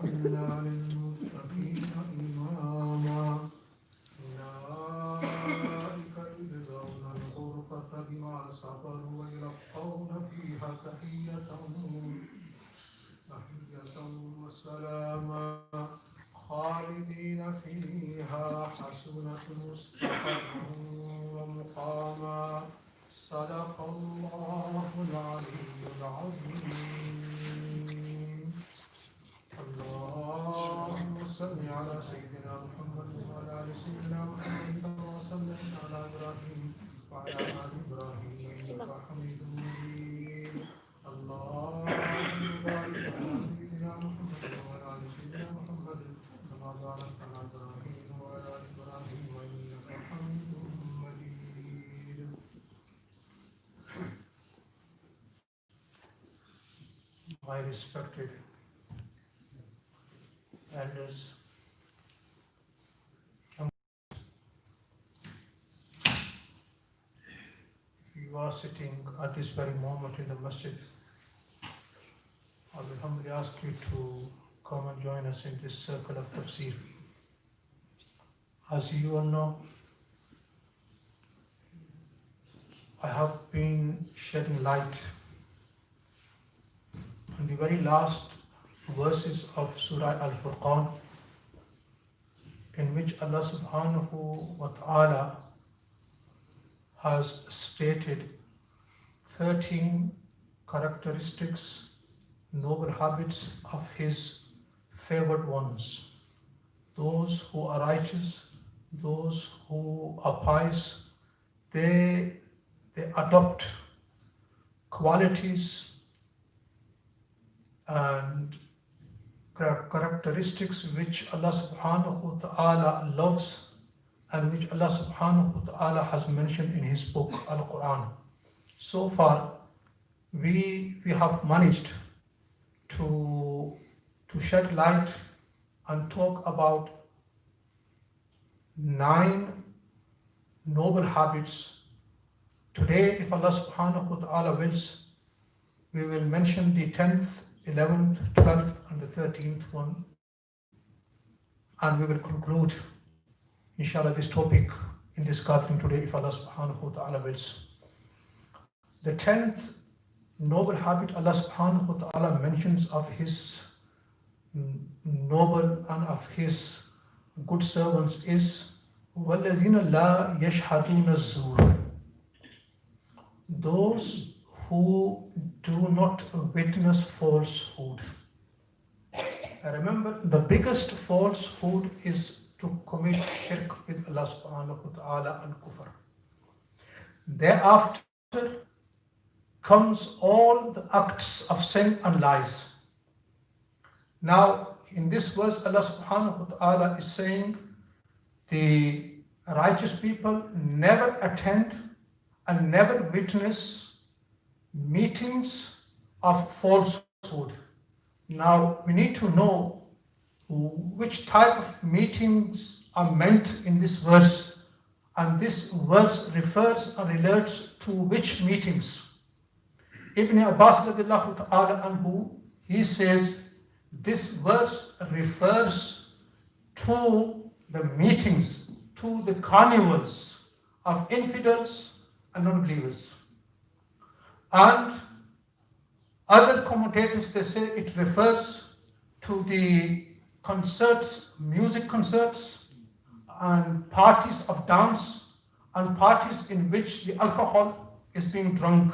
وجعلنا للمتقين إماما أولئك يجزون الغرفة بما صبروا ويلقون فيها تحية وسلاما خالدين فيها حسنة مستقرا ومقاما صدق الله العلي العظيم اللهم صل على سيدنا محمد وعلى آل سيدنا محمد كما صليت على إبراهيم وعلى آل إبراهيم إنك حميد مجيد اللهم بارك على سيدنا محمد وعلى آل سيدنا محمد كما باركت على إبراهيم وعلى آل إبراهيم إنك حميد مجيد. My respected elders, you are sitting at this very moment in the masjid, I will humbly ask you to come and join us in this circle of tafsir. As you all know, I have been shedding light on the very last verses of Surah Al-Furqan, in which Allah subhanahu wa ta'ala has stated 13 characteristics, noble habits of His favored ones. Those who are righteous, those who are pious, they adopt qualities and characteristics which Allah subhanahu wa ta'ala loves and which Allah subhanahu wa ta'ala has mentioned in His book Al-Quran. So far, we have managed to shed light and talk about 9 noble habits. Today, if Allah subhanahu wa ta'ala wills, we will mention the 10th, 11th, 12th and the 13th one, and we will conclude inshallah this topic in this gathering today if Allah subhanahu wa ta'ala wills. The 10th noble habit Allah subhanahu wa ta'ala mentions of His noble and of His good servants is وَالَّذِينَ لَا يَشْهَدُونَ الزُّورَ, those who do not witness falsehood. Remember, the biggest falsehood is to commit shirk with Allah subhanahu wa ta'ala and kufr. Thereafter comes all the acts of sin and lies. Now, in this verse, Allah subhanahu wa ta'ala is saying the righteous people never attend and never witness meetings of falsehood. Now, we need to know which type of meetings are meant in this verse, and this verse refers and relates to which meetings. Ibn Abbas radiallahu ta'ala anhu, he says this verse refers to the meetings, to the carnivals of infidels and non-believers. And other commentators, they say it refers to the concerts, music concerts and parties of dance and parties in which the alcohol is being drunk.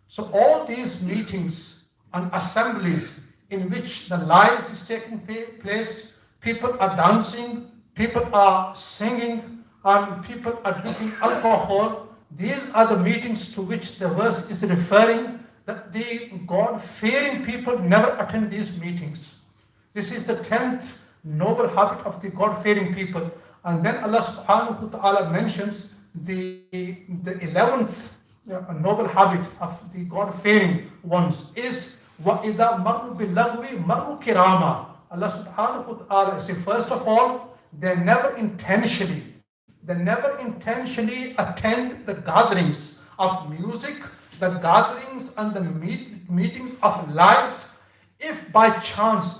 So all these meetings and assemblies in which the lies is taking place, people are dancing, people are singing, and people are drinking alcohol, these are the meetings to which the verse is referring, that the God-fearing people never attend these meetings. This is the 10th noble habit of the God-fearing people. And then Allah subhanahu wa ta'ala mentions the 11th noble habit of the God-fearing ones is وَإِذَا مَرُّوا بِاللَّغْوِ مَرُّوا كِرَامًا. Allah subhanahu wa ta'ala says, first of all, they never intentionally attend the gatherings of music, the gatherings and the meetings of lies, if by chance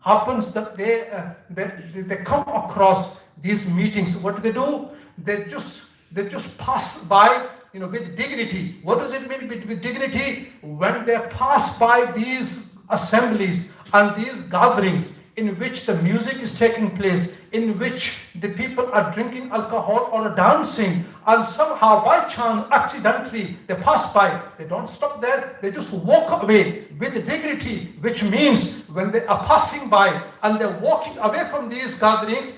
happens that they come across these meetings. What do? They just pass by, with dignity. What does it mean with dignity? When they pass by these assemblies and these gatherings in which the music is taking place, in which the people are drinking alcohol or dancing, and somehow by chance, accidentally, they pass by. They don't stop there, they just walk away with dignity, which means when they are passing by and they're walking away from these gatherings,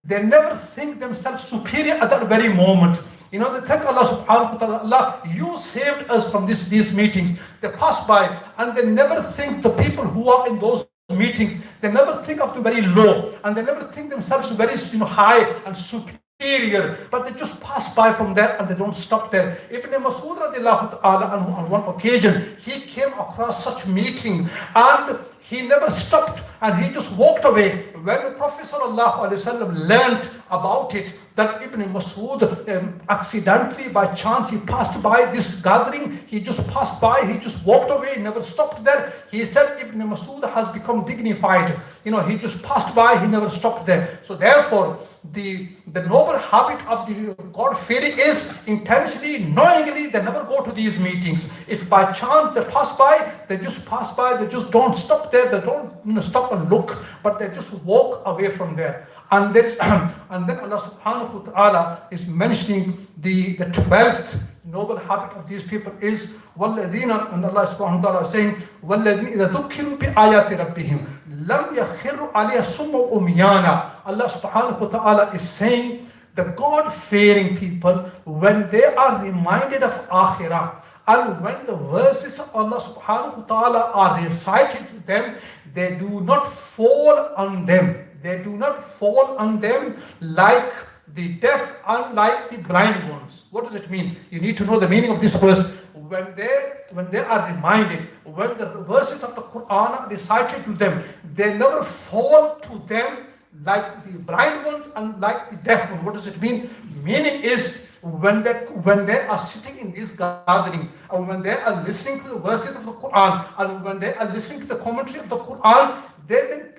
they never think themselves superior at that very moment. They thank Allah subhanahu wa ta'ala, Allah, you saved us from these meetings. They pass by and they never think the people who are in those meetings, they never think of them very low, and they never think themselves very high and superior, but they just pass by from there and they don't stop there. Ibn Masud radiallahu ta'ala on one occasion, he came across such meeting and he never stopped and he just walked away. When the Prophet sallallahu alaihi wasallam learned about it, that Ibn Masud accidentally, by chance, he passed by this gathering, he just passed by, he just walked away, never stopped there. He said Ibn Masud has become dignified. He just passed by, he never stopped there. So therefore, the noble habit of the God-fearing is intentionally, knowingly, they never go to these meetings. If by chance they pass by, they just pass by, they just don't stop there, they don't stop and look, but they just walk away from there. And then Allah subhanahu wa ta'ala is mentioning the 12th noble habit of these people is وَالَّذِينَ, and Allah subhanahu wa ta'ala is saying وَالَّذِينَ إِذَا ذُكِّرُوا بِآيَاتِ رَبِّهِمْ لَمْ يَخِرُّوا عَلَيْهَا صُمًّا وَعُمْيَانًا. Allah subhanahu wa ta'ala is saying the God-fearing people, when they are reminded of Akhirah, and when the verses of Allah subhanahu wa ta'ala are recited to them, they do not fall on them. They do not fall on them like the deaf and like the blind ones. What does it mean? You need to know the meaning of this verse. When they are reminded, when the verses of the Quran are recited to them, they never fall to them like the blind ones and like the deaf ones. What does it mean? Meaning is, when they are sitting in these gatherings, and when they are listening to the verses of the Quran, and when they are listening to the commentary of the Quran, they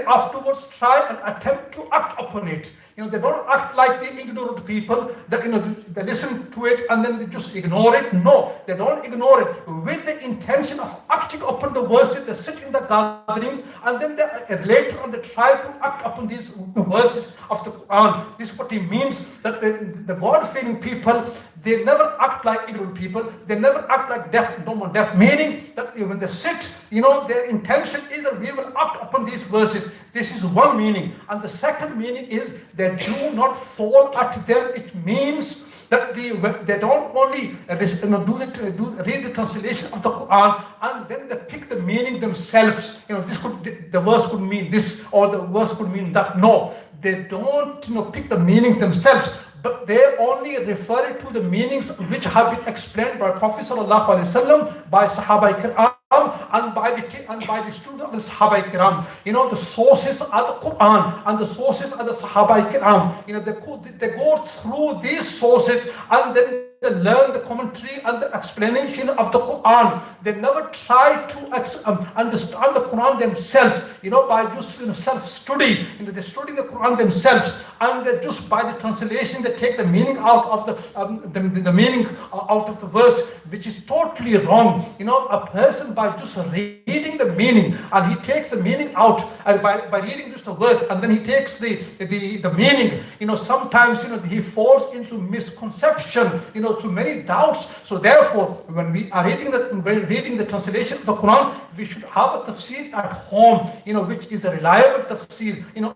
afterwards try and attempt to act upon it. They don't act like the ignorant people that they listen to it and then they just ignore it. No, they don't ignore it with the intention of acting upon the verses. They sit in the gatherings and then later on they try to act upon these verses of the Quran. This is what it means, that the God-fearing people, they never act like ignorant people. They never act like deaf. Meaning that when they sit, their intention is that we will act upon these verses. This is one meaning. And the second meaning is they do not fall at them. It means that they don't only read the translation of the Quran and then they pick the meaning themselves. The verse could mean this or the verse could mean that. No, they don't pick the meaning themselves, but they only refer it to the meanings which have been explained by Prophet sallallahu alaihi wasallam, by Sahaba Ikram, and by the student of the Sahaba Ikram. The sources are the Quran and the sources are the Sahaba Ikram. They go through these sources and then they learn the commentary and the explanation of the Quran. They never try to understand the Quran themselves, by just self-study. They study the Quran themselves, and they just by the translation they take the meaning out of the meaning out of the verse, which is totally wrong. A person by just reading the meaning and he takes the meaning out, and by reading just the verse and then he takes the meaning. Sometimes he falls into misconception, to many doubts. So therefore, when we are reading the translation of the Quran, we should have a tafsir at home, which is a reliable tafsir, an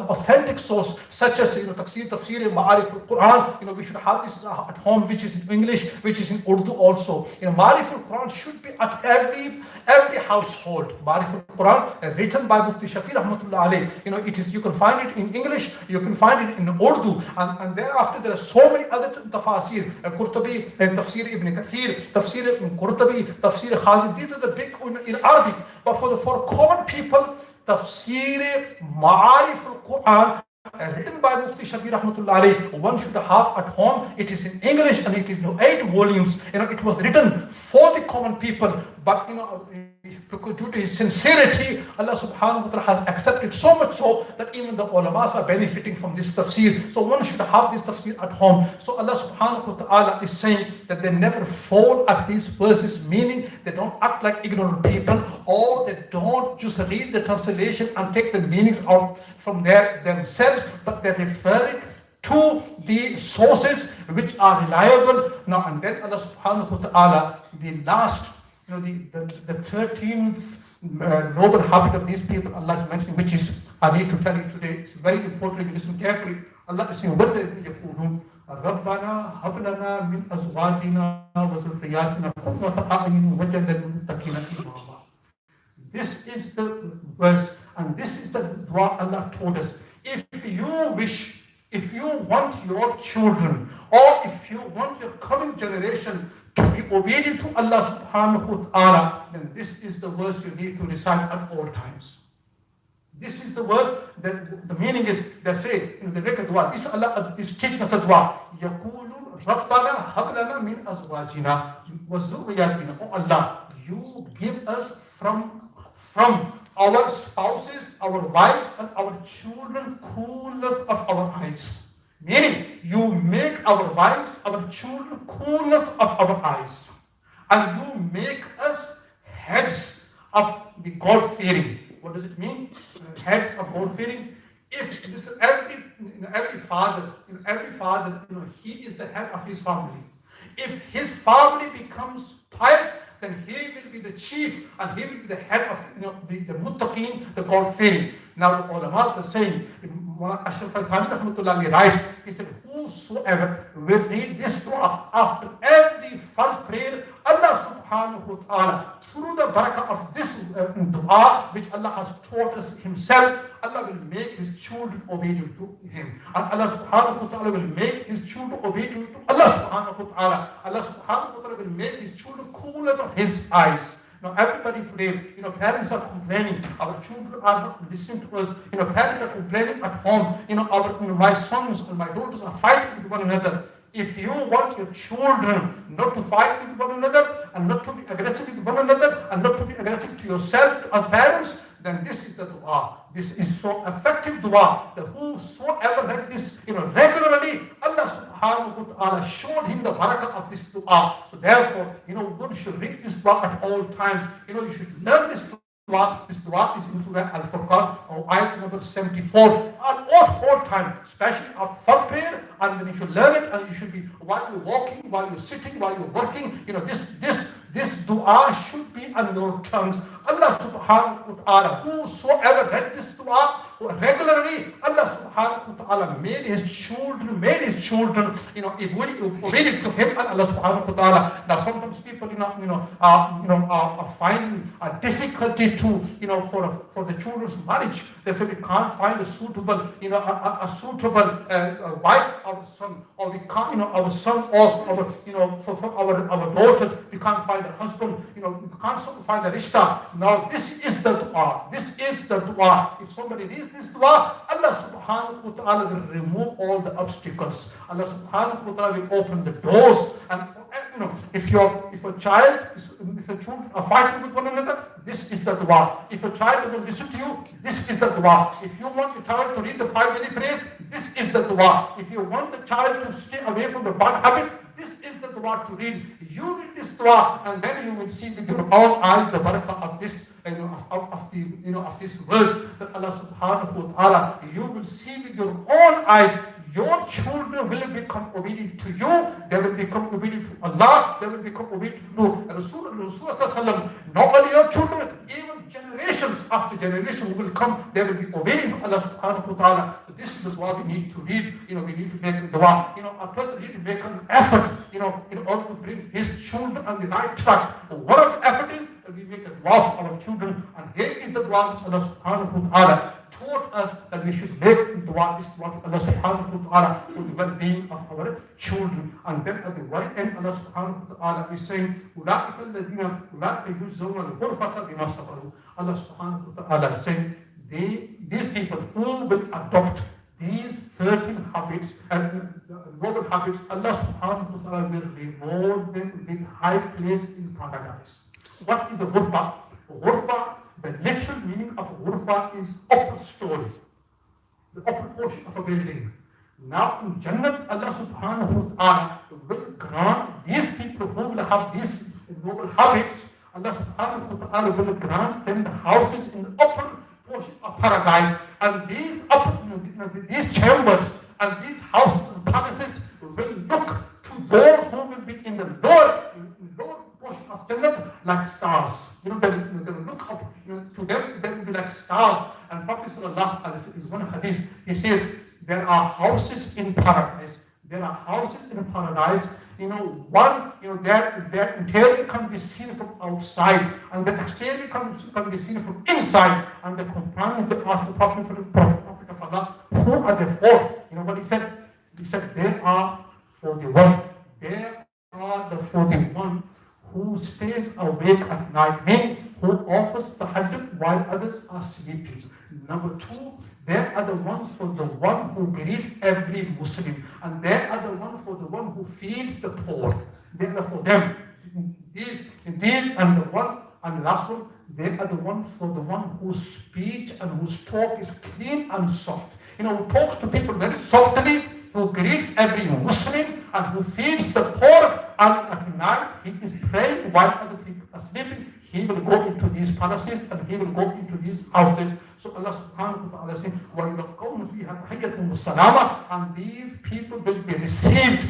authentic source, such as tafsir Ma'arif al-Quran. We should have this at home, which is in English, which is in Urdu also. Ma'arif al-Quran should be at every household. Ma'arif al-Quran, written by Mufti Shafi rahmatullah alayh. You can find it in English, you can find it in Urdu, and thereafter there are so many other tafsir. Qurtubi, tafsir Ibn Kathir, tafsir Qurtubi, tafsir Khazin. These are the big in Arabic. But for common people, Tafsir Ma'arif al-Quran, written by Mufti Shafi rahmatullah alayh, one should have at home. It is in English and it is in 8 volumes. It was written for the common people but because due to his sincerity, Allah subhanahu wa ta'ala has accepted so much so that even the ulamas are benefiting from this tafsir. So one should have this tafsir at home. So Allah subhanahu wa ta'ala is saying that they never fall at these verses, meaning they don't act like ignorant people, or they don't just read the translation and take the meanings out from themselves, but they refer it to the sources which are reliable. Now and then Allah subhanahu wa ta'ala, the last, the 13th noble habit of these people Allah is mentioning, which is, I need to tell you today, it's very important, listen carefully. Allah is saying, يَقُولُونَ رَبَّنَا هَبْ لَنَا مِنْ أَزْوَاجِنَا وَذُرِّيَّاتِنَا قُرَّةَ أَعْيُنٍ وَاجْعَلْنَا لِلْمُتَّقِينَ إِمَامًا. This is the verse, and this is the dua Allah told us. If you want your children, or if you want your coming generation to be obedient to Allah subhanahu wa ta'ala, then this is the verse you need to recite at all times. This is the verse, that the meaning is, they say in the record dua, this Allah is teaching us a dua. يَقُولُ رَبَّنَا هَبْ لَنَا مِنْ أَزْوَاجِنَا وَذُرِّيَّاتِنَا. Oh Allah, you give us from our spouses, our wives, and our children coolness of our eyes. Meaning, you make our wives, our children coolness of our eyes. And you make us heads of the God-fearing. What does it mean? Heads of God-fearing. If this, every father, he is the head of his family. If his family becomes pious, then he will be the chief and he will be the head of the muttaqeen, the God-fearing. Now the ulama are saying, Ashraf al-Thani rahmatullahi writes, he said, whosoever will read this dua after every first prayer, Allah subhanahu wa ta'ala, through the barakah of this dua, which Allah has taught us himself, Allah will make his children obedient to him. And Allah subhanahu wa ta'ala will make his children obedient to Allah subhanahu wa ta'ala. Allah subhanahu wa ta'ala will make his children coolers of his eyes. Now everybody today, parents are complaining, our children are not listening to us. Parents are complaining at home, my sons and my daughters are fighting with one another. If you want your children not to fight with one another, and not to be aggressive with one another, and not to be aggressive to yourself as parents, then this is the dua. This is so effective dua that whosoever read this regularly, Allah subhanahu wa ta'ala showed him the barakah of this dua. So therefore, one should read this dua at all times. You should learn this dua. This dua is in Surah Al-Furqan, or ayat number 74. All time, especially after first prayer, and then you should learn it, and you should be, while you're walking, while you're sitting, while you're working, this dua should be on your tongues. Allah subhanahu wa ta'ala, whosoever read this dua regularly, Allah subhanahu wa ta'ala made his children, obedient to him, and Allah subhanahu wa ta'ala. Now sometimes people, are finding a difficulty to, for the children's marriage. They say we can't find a suitable, wife, our son, or we can't, our son, or for our daughter, we can't find a husband, we can't find a rishta. Now this is the dua. This is the dua. If somebody reads this dua, Allah subhanahu wa ta'ala will remove all the obstacles. Allah subhanahu wa ta'ala will open the doors. And if a children are fighting with one another, this is the dua. If a child doesn't listen to you, this is the dua. If you want your child to read the 5 daily prayers, this is the dua. If you want the child to stay away from the bad habit, this is the dua to read. You read this dua, and then you will see with your own eyes the barakah of this, of this verse that Allah subhanahu wa ta'ala. You will see with your own eyes. Your children will become obedient to you. They will become obedient to Allah. They will become obedient to Rasulullah. Not only your children, even generations after generation will come. They will be obedient to Allah subhanahu wa ta'ala. So this is the dua we need to read. We need to make a dua. A person needs to make an effort, in order to bring his children on the right track. One of the effort is that we make a dua for our children. And here is the dua which Allah subhanahu wa ta'ala taught us that we should make dua, this dua to Allah subhanahu wa ta'ala for the well-being of our children. And then at the very end, Allah subhanahu wa ta'ala is saying, Allah subhanahu wa ta'ala is saying, these people who will adopt these 13 habits and noble habits, Allah subhanahu wa ta'ala will reward them with high place in paradise. What is a ghurfa? Ghurfa, the literal meaning of ghurfa is upper story, the upper portion of a building. Now in Jannat, Allah subhanahu wa ta'ala will grant these people who will have these noble habits, Allah subhanahu wa ta'ala will grant them the houses in the upper portion of paradise. And these these chambers and these houses and palaces will look to those who will be in the lower portion of Jannat like stars. They will look up to them, they will be like stars. And Prophet sallallahu alaihi wasallam is one hadith, he says, there are houses in paradise. There are houses in paradise. Their interior can be seen from outside, and the exterior can be seen from inside. And the companion asked the Prophet of Allah, who are they for? You know what he said? He said, they are for the one. They are for the one who stays awake at night, meaning who offers the tahajjud while others are sleeping. Number two, they are the one for the one who greets every Muslim, and they are the one for the one who feeds the poor. They are for them. These and the last one, they are the one for the one whose speech and whose talk is clean and soft. Who talks to people very softly, who greets every Muslim, and who feeds the poor, and at night he is praying while other people are sleeping. He will go into these palaces and he will go into these houses. So Allah subhanahu wa ta'ala says, وَيُلَقَّوْنَ فِيهَا تَحِيَّةٌ وَالسَّلَامَةٌ, and these people will be received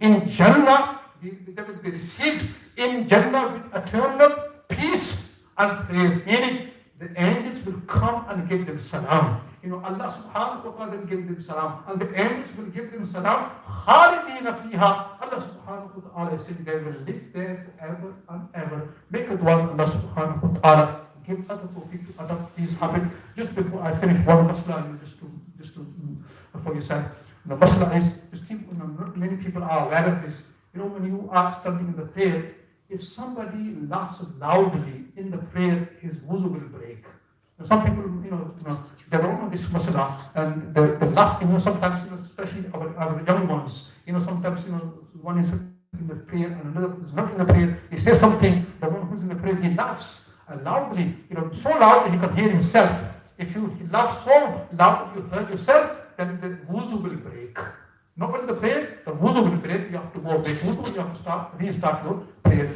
in Jannah. They will be received in Jannah with eternal peace and praise. Meaning, the angels will come and give them salam. Allah subhanahu wa ta'ala will give them salam, and the angels will give them salam. خَالِدِينَ فِيهَا. Allah subhanahu wa ta'ala says they will live there forever and ever. Make it one, Allah subhanahu wa ta'ala give us the tawfiq to adopt these habits. Just before I finish, one masla, just to before you said, the masla is, not many people are aware of this. When you are standing in the prayer, if somebody laughs loudly in the prayer, his wuzu will break. Some people, they don't know this masala, and they laugh, sometimes, especially our young ones, sometimes, one is in the prayer and another is not in the prayer, he says something, the one who's in the prayer, he laughs loudly, so loudly he can hear himself. If you laugh so loud you heard yourself, then the wuzu will break. Not only the prayer, the wuzu will break, you have to go break wuzu, you have to restart your prayer.